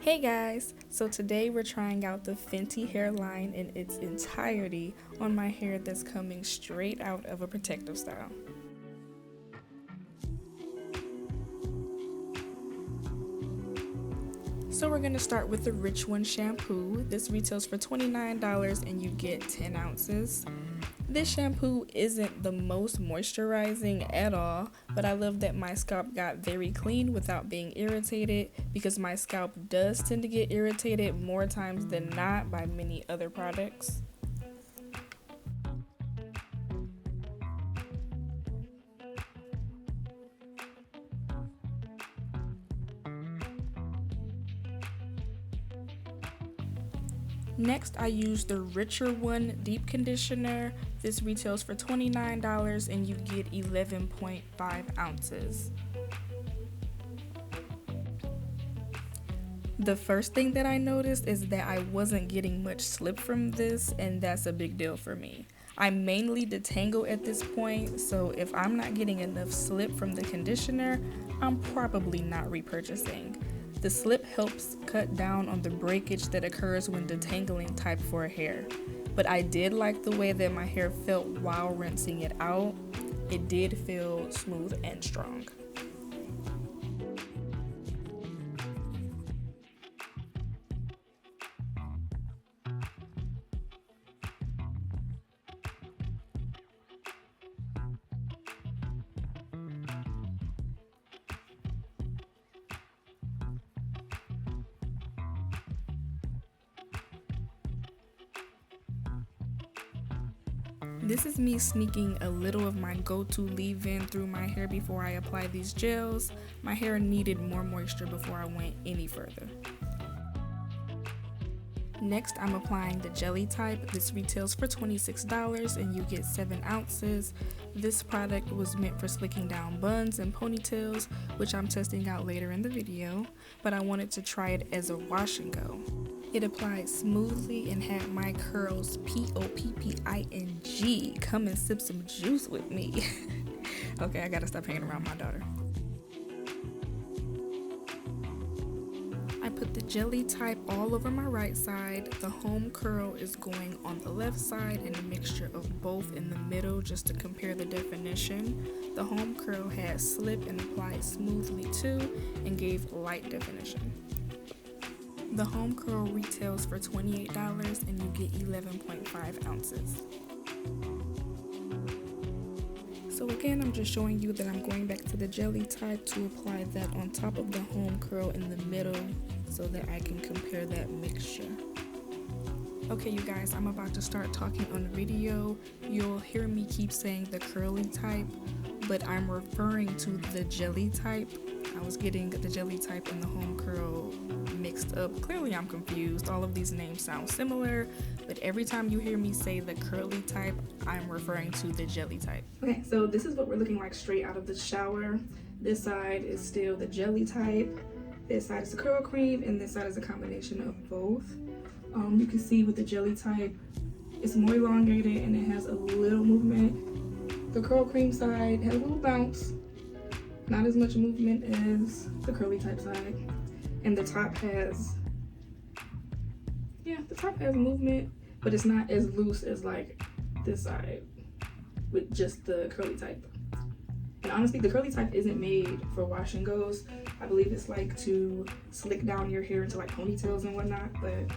Hey guys, so today we're trying out the Fenty Hairline in its entirety on my hair that's coming straight out of a protective style. So we're going to start with the Rich One shampoo. This retails for $29 and you get 10 ounces. This shampoo isn't the most moisturizing at all, but I love that my scalp got very clean without being irritated, because my scalp does tend to get irritated more times than not by many other products. Next, I use the Richer One deep conditioner. This retails for $29 and you get 11.5 ounces. The first thing that I noticed is that I wasn't getting much slip from this, and that's a big deal for me. I mainly detangle at this point, so if I'm not getting enough slip from the conditioner, I'm probably not repurchasing. The slip helps cut down on the breakage that occurs when detangling type 4 hair. But I did like the way that my hair felt while rinsing it out. It did feel smooth and strong. This is me sneaking a little of my go-to leave-in through my hair before I apply these gels. My hair needed more moisture before I went any further. Next, I'm applying the jelly type. This retails for $26 and you get 7 ounces. This product was meant for slicking down buns and ponytails, which I'm testing out later in the video, but I wanted to try it as a wash and go. It applied smoothly and had my curls popping. Come and sip some juice with me. Okay, I gotta stop hanging around my daughter. I put the jelly type all over my right side. The HomeCurl is going on the left side, and a mixture of both in the middle just to compare the definition. The HomeCurl had slip and applied smoothly too and gave light definition. The HomeCurl retails for $28 and you get 11.5 ounces. So again, I'm just showing you that I'm going back to the jelly type to apply that on top of the HomeCurl in the middle so that I can compare that mixture. Okay, you guys, I'm about to start talking on the video. You'll hear me keep saying the curly type, but I'm referring to the jelly type. I was getting the jelly type and the HomeCurl mixed up. Clearly I'm confused. All of these names sound similar, but every time you hear me say the curly type, I'm referring to the jelly type. Okay, so this is what we're looking like straight out of the shower. This side is still the jelly type, this side is the curl cream, and this side is a combination of both. You can see with the jelly type, it's more elongated and it has a little movement. The curl cream side has a little bounce, not as much movement as the curly type side. And the top has, the top has movement, but it's not as loose as like this side with just the curly type. And honestly, the curly type isn't made for wash and goes. I believe it's like to slick down your hair into like ponytails and whatnot, but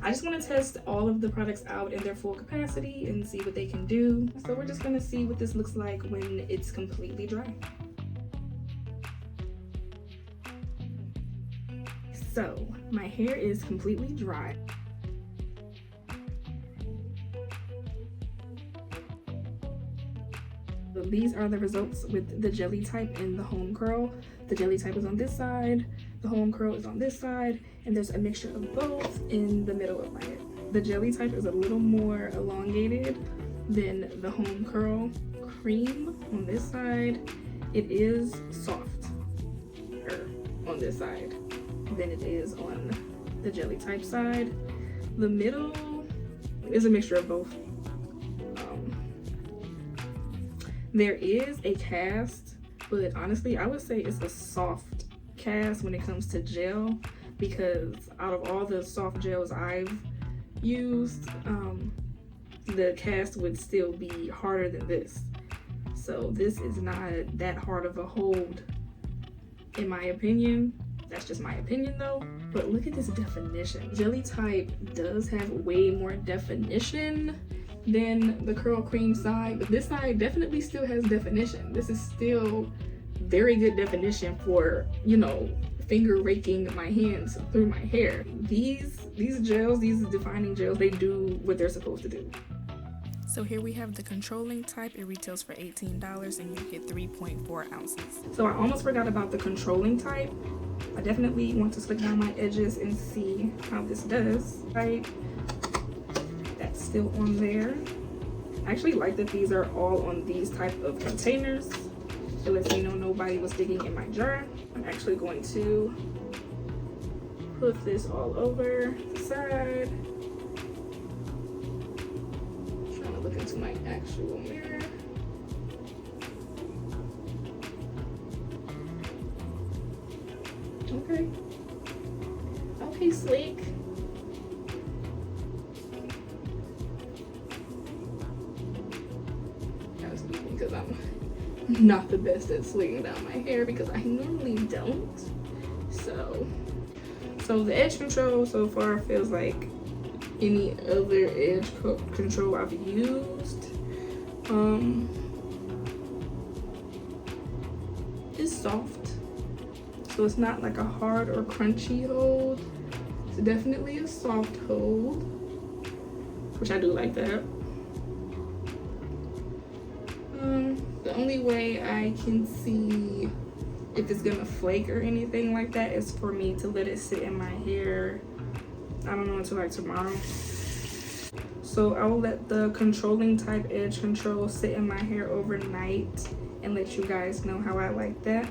I just want to test all of the products out in their full capacity and see what they can do. So we're just gonna see what this looks like when it's completely dry. So my hair is completely dry. So these are the results with the jelly type and the HomeCurl. The jelly type is on this side, the HomeCurl is on this side, and there's a mixture of both in the middle of my head. The jelly type is a little more elongated than the HomeCurl cream on this side. It is softer on this side than it is on the jelly type side. The middle is a mixture of both. There is a cast, but honestly I would say it's a soft cast when it comes to gel. because out of all the soft gels I've used, the cast would still be harder than this. So this is not that hard of a hold, in my opinion. That's just my opinion though. But look at this definition. Jelly type does have way more definition than the curl cream side, but this side definitely still has definition. This is still very good definition for, you know, finger raking my hands through my hair. These gels, these defining gels, they do what they're supposed to do. So here we have the controlling type. It retails for $18 and you get 3.4 ounces. So I almost forgot about the controlling type. I definitely want to slick down my edges and see how this does. Right, that's still on there. I actually like that these are all on these type of containers. It lets me know nobody was digging in my jar. I'm actually going to put this all over the side. Look into my actual mirror. Okay. Okay, sleek. Excuse me, because I'm not the best at slicking down my hair because I normally don't. So the edge control so far feels like any other edge control I've used. It's soft, so it's not like a hard or crunchy hold. It's definitely a soft hold, which I do like that. The only way I can see if it's gonna flake or anything like that is for me to let it sit in my hair, I don't know, until like tomorrow. So I will let the controlling type edge control sit in my hair overnight and let you guys know how I like that.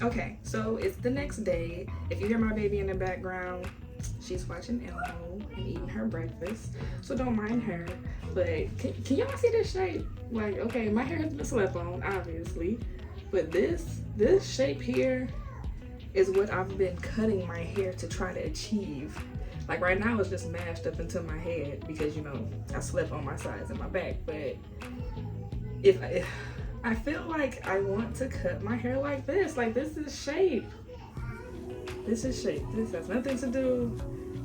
Okay, so it's the next day. If you hear my baby in the background, she's watching Elmo and eating her breakfast, so don't mind her. But can y'all see this shape? Like, okay, my hair has been slept on, obviously, but this shape here is what I've been cutting my hair to try to achieve. Like right now it's just mashed up into my head because, you know, I slept on my sides and my back. But if I feel like I want to cut my hair like this. Like this is shape. This is shape. This has nothing to do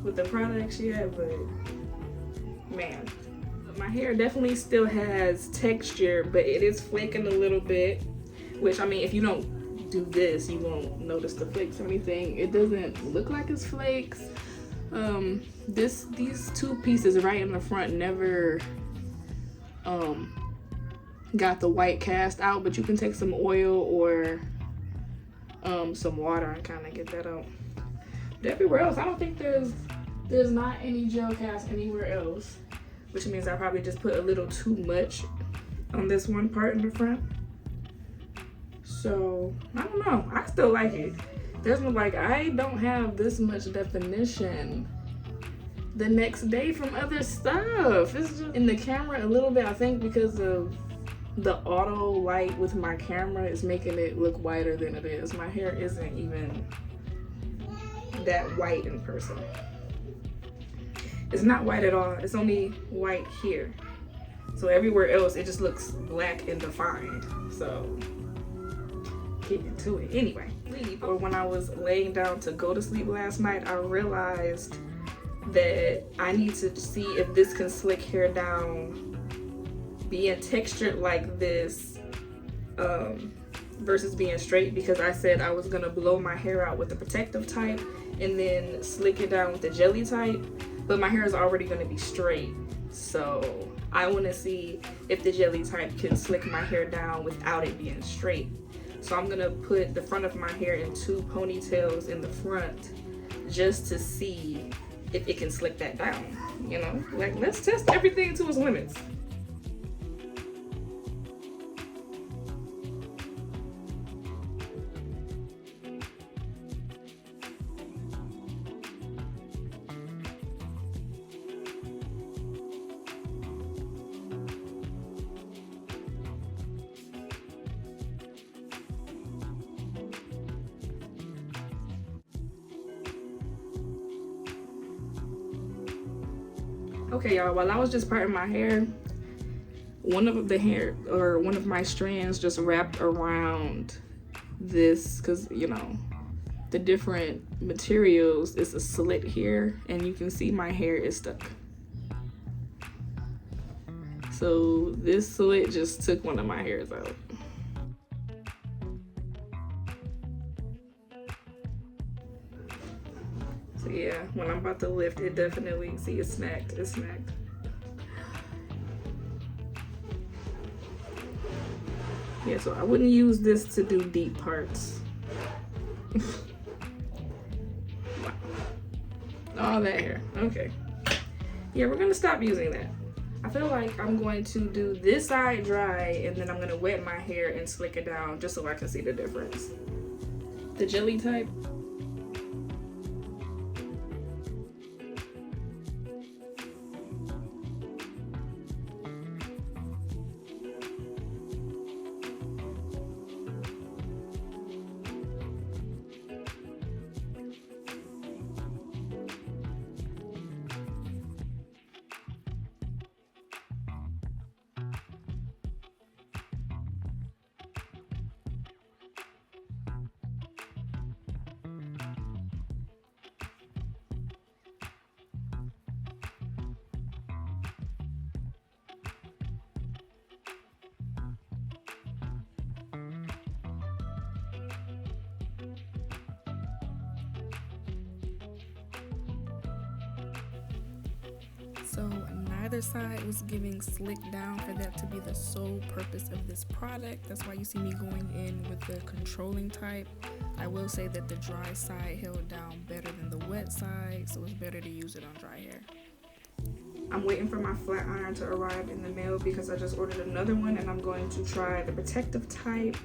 with the products yet, but man, my hair definitely still has texture, but it is flaking a little bit. Which, I mean, if you don't do this, you won't notice the flakes or anything. It doesn't look like it's flakes. These two pieces right in the front never got the white cast out, but you can take some oil or some water and kind of get that out. But everywhere else, I don't think there's not any gel cast anywhere else, which means I probably just put a little too much on this one part in the front. So I don't know, I still like it. There's no, like, I don't have this much definition the next day from other stuff. It's just in the camera a little bit, I think because of the auto light with my camera is making it look whiter than it is. My hair isn't even that white in person. It's not white at all. It's only white here. So everywhere else it just looks black and defined. So get into it. Anyway, or when I was laying down to go to sleep last night, I realized that I need to see if this can slick hair down being textured like this versus being straight, because I said I was gonna blow my hair out with the protective type and then slick it down with the jelly type, but my hair is already gonna be straight, so I want to see if the jelly type can slick my hair down without it being straight. So I'm gonna put the front of my hair in 2 ponytails in the front just to see if it can slick that down, you know? Like, let's test everything to its limits. Okay, y'all, while I was just parting my hair, one of my strands just wrapped around this, because you know the different materials, it's a slit here and you can see my hair is stuck. So this slit just took one of my hairs out. So yeah, when I'm about to lift, it definitely, see, it's snagged. Yeah, so I wouldn't use this to do deep parts. Wow. All that hair, okay. Yeah, we're gonna stop using that. I feel like I'm going to do this side dry and then I'm gonna wet my hair and slick it down just so I can see the difference. The jelly type. So neither side was giving slick down for that to be the sole purpose of this product. That's why you see me going in with the controlling type. I will say that the dry side held down better than the wet side, so it's better to use it on dry hair. I'm waiting for my flat iron to arrive in the mail because I just ordered another one and I'm going to try the protective type.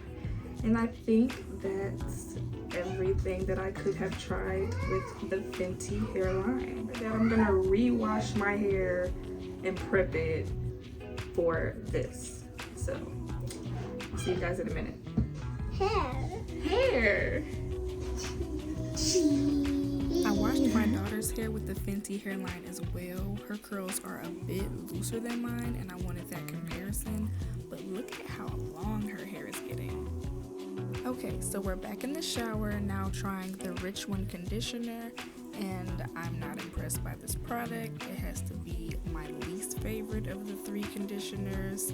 And I think that's everything that I could have tried with the Fenty Hairline. Then I'm gonna rewash my hair and prep it for this. So, I'll see you guys in a minute. Hair. I washed my daughter's hair with the Fenty Hairline as well. Her curls are a bit looser than mine and I wanted that comparison, but look at how long her hair is getting. Okay, so we're back in the shower now trying the Rich One conditioner, and I'm not impressed by this product. It has to be my least favorite of the three conditioners,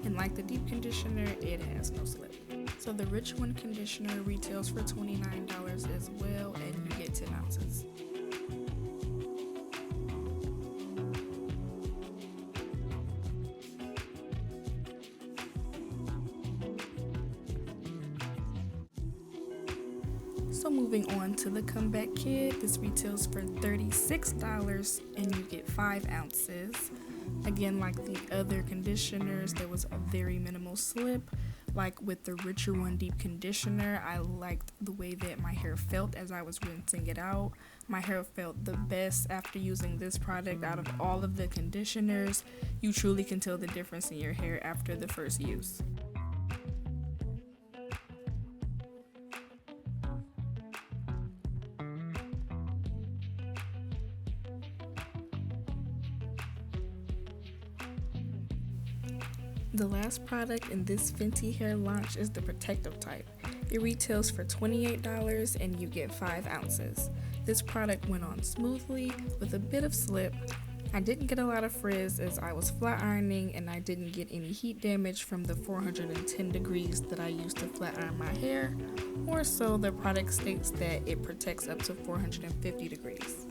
and like the deep conditioner, it has no slip. So the Rich One conditioner retails for $29 as well, and you get 10 ounces. So moving on to the Comeback Kit, this retails for $36 and you get 5 ounces. Again, like the other conditioners, there was a very minimal slip. Like with the Richer One Deep Conditioner, I liked the way that my hair felt as I was rinsing it out. My hair felt the best after using this product out of all of the conditioners. You truly can tell the difference in your hair after the first use. The last product in this Fenty hair launch is the protective type. It retails for $28 and you get 5 ounces. This product went on smoothly with a bit of slip. I didn't get a lot of frizz as I was flat ironing and I didn't get any heat damage from the 410 degrees that I used to flat iron my hair. More so, the product states that it protects up to 450 degrees.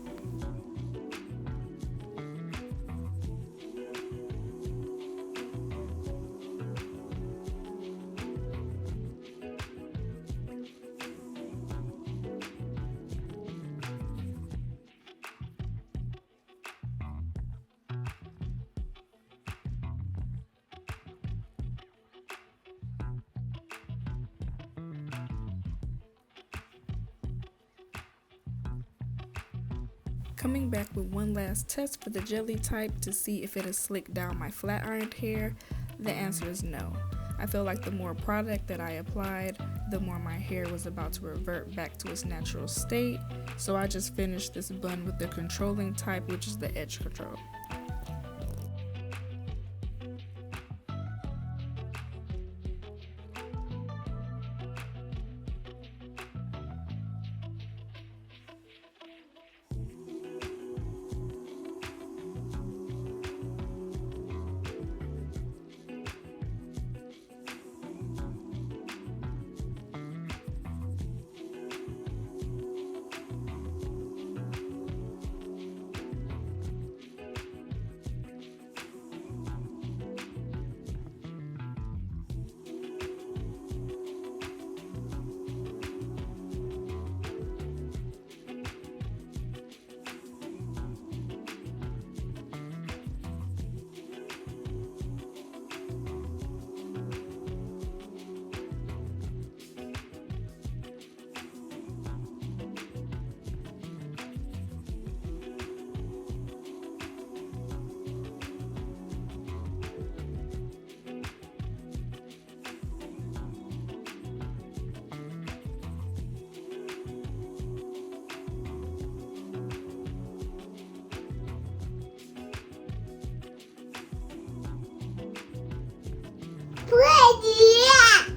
Coming back with one last test for the jelly type to see if it'll slick down my flat ironed hair, the answer is no. I feel like the more product that I applied, the more my hair was about to revert back to its natural state, so I just finished this bun with the controlling type, which is the edge control.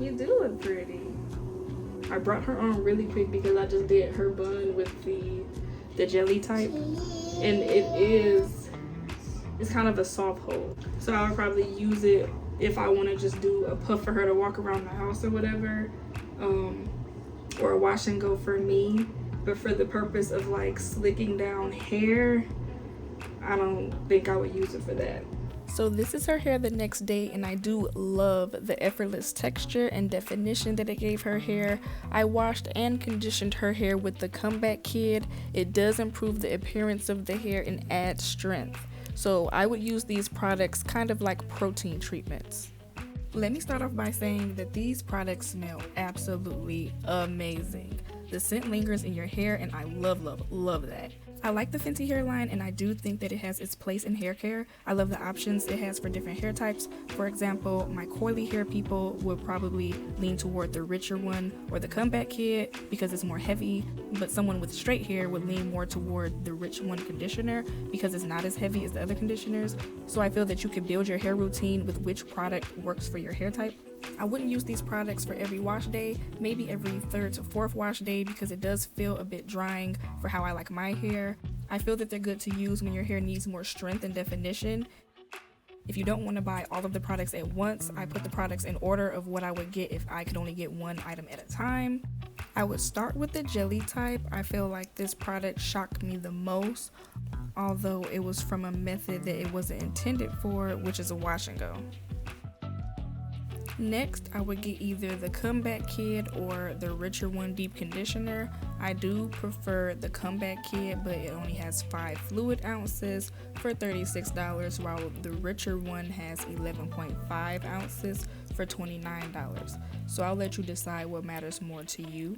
You do look pretty. I brought her on really quick because I just did her bun with the jelly type, and it's kind of a soft hold. So I would probably use it if I want to just do a puff for her to walk around the house or whatever, or a wash and go for me. But for the purpose of like slicking down hair, I don't think I would use it for that. So this is her hair the next day, and I do love the effortless texture and definition that it gave her hair. I washed and conditioned her hair with the Comeback Kid. It does improve the appearance of the hair and add strength. So I would use these products kind of like protein treatments. Let me start off by saying that these products smell absolutely amazing. The scent lingers in your hair, and I love, love, love that. I like the Fenty Hairline, and I do think that it has its place in hair care. I love the options it has for different hair types. For example, my coily hair people would probably lean toward the richer one or the Comeback Kid because it's more heavy, but someone with straight hair would lean more toward the Rich One conditioner because it's not as heavy as the other conditioners. So I feel that you could build your hair routine with which product works for your hair type. I wouldn't use these products for every wash day, maybe every third to fourth wash day, because it does feel a bit drying for how I like my hair. I feel that they're good to use when your hair needs more strength and definition. If you don't want to buy all of the products at once, I put the products in order of what I would get if I could only get one item at a time. I would start with the jelly type. I feel like this product shocked me the most, although it was from a method that it wasn't intended for, which is a wash and go. Next, I would get either the Comeback Kid or the Richer One Deep Conditioner. I do prefer the Comeback Kid, but it only has 5 fluid ounces for $36, while the Richer One has 11.5 ounces for $29. So I'll let you decide what matters more to you.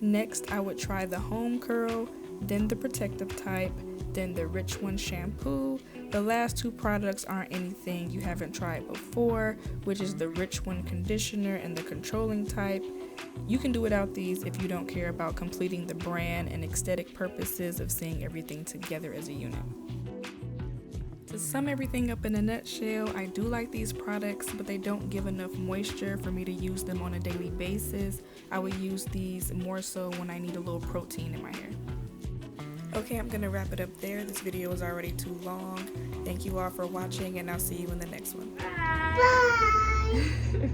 Next, I would try the HomeCurl, then the protective type, then the Rich One shampoo. The last 2 products aren't anything you haven't tried before, which is the Rich One conditioner and the controlling type. You can do without these if you don't care about completing the brand and aesthetic purposes of seeing everything together as a unit. To sum everything up in a nutshell, I do like these products, but they don't give enough moisture for me to use them on a daily basis. I would use these more so when I need a little protein in my hair. Okay, I'm gonna wrap it up there. This video is already too long. Thank you all for watching, and I'll see you in the next one. Bye!